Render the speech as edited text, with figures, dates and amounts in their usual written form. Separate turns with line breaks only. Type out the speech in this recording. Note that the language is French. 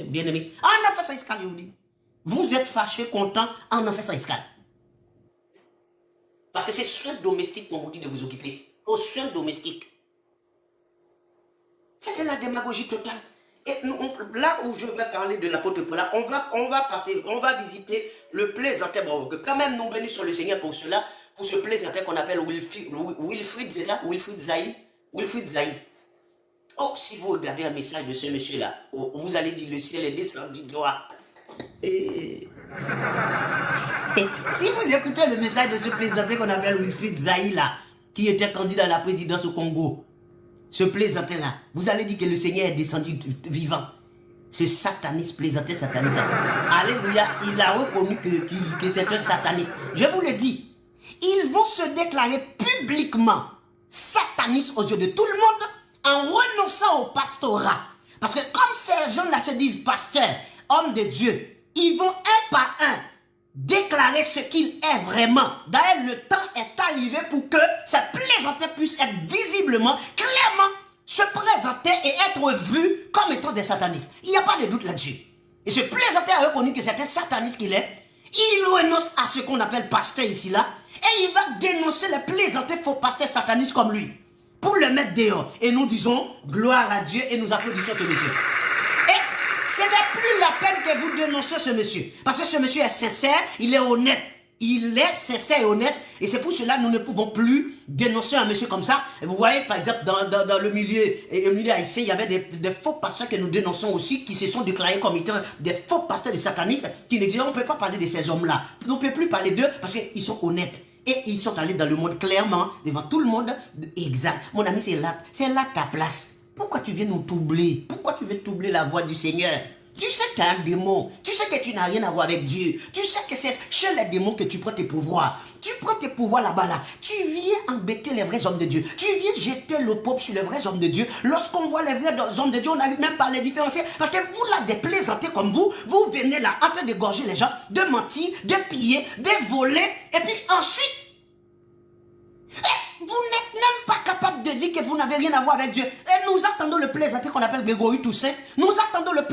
bien aimé. Ah, on a fait ça, escale, je vous dis. Vous êtes fâché, content, ah, on a fait ça, escale. Parce que c'est soins domestiques qu'on vous dit de vous occuper. Aux soins domestiques. C'est de la démagogie totale. Et nous, là où je vais parler de l'apôtre Paul, on va visiter le plaisantin. Bon, quand même, nous bénissons le Seigneur pour cela, pour ce plaisantin qu'on appelle Wilfried, c'est ça? Wilfried Zaï. Oh, si vous regardez un message de ce monsieur-là, vous allez dire le ciel est descendu droit. Et si vous écoutez le message de ce plaisantin qu'on appelle Wilfried Zaï là, qui était candidat à la présidence au Congo, ce plaisantin-là, vous allez dire que le Seigneur est descendu vivant. Ce sataniste, plaisantin sataniste. Alléluia, il a reconnu que c'est un sataniste. Je vous le dis, ils vont se déclarer publiquement satanistes aux yeux de tout le monde en renonçant au pastorat. Parce que comme ces gens-là se disent pasteurs, hommes de Dieu, ils vont un par un déclarer ce qu'il est vraiment. D'ailleurs, le temps est arrivé pour que ce plaisantin puisse être visiblement, clairement, se présenter et être vu comme étant des satanistes. Il n'y a pas de doute là-dessus. Et ce plaisantin a reconnu que c'est un sataniste qu'il est. Il renonce à ce qu'on appelle pasteur ici-là. Et il va dénoncer les plaisantins faux pasteurs satanistes comme lui. Pour le mettre dehors. Et nous disons gloire à Dieu et nous applaudissons ce monsieur. Ce n'est plus la peine que vous dénoncez ce monsieur. Parce que ce monsieur est sincère, il est honnête. Il est sincère et honnête. Et c'est pour cela que nous ne pouvons plus dénoncer un monsieur comme ça. Et vous voyez, par exemple, dans le milieu haïtien, il y avait des faux pasteurs que nous dénonçons aussi, qui se sont déclarés comme étant des faux pasteurs de satanistes, qui nous disaient, on ne peut pas parler de ces hommes-là. On ne peut plus parler d'eux parce qu'ils sont honnêtes. Et ils sont allés dans le monde clairement, devant tout le monde. Exact. Mon ami, c'est là ta place. Pourquoi tu viens nous troubler? Pourquoi tu veux troubler la voix du Seigneur? Tu sais que tu es un démon. Tu sais que tu n'as rien à voir avec Dieu. Tu sais que c'est chez les démons que tu prends tes pouvoirs. Tu prends tes pouvoirs là-bas là. Tu viens embêter les vrais hommes de Dieu. Tu viens jeter le peuple sur les vrais hommes de Dieu. Lorsqu'on voit les vrais hommes de Dieu, on n'arrive même pas à les différencier. Parce que vous là, des plaisantins comme vous venez là en train d'égorger les gens, de mentir, de piller, de voler. Et puis ensuite, vous n'êtes même pas capable de dire que vous n'avez rien à voir avec Dieu. Et nous attendons le plaisantin qu'on appelle Grégory Toussaint. Nous attendons le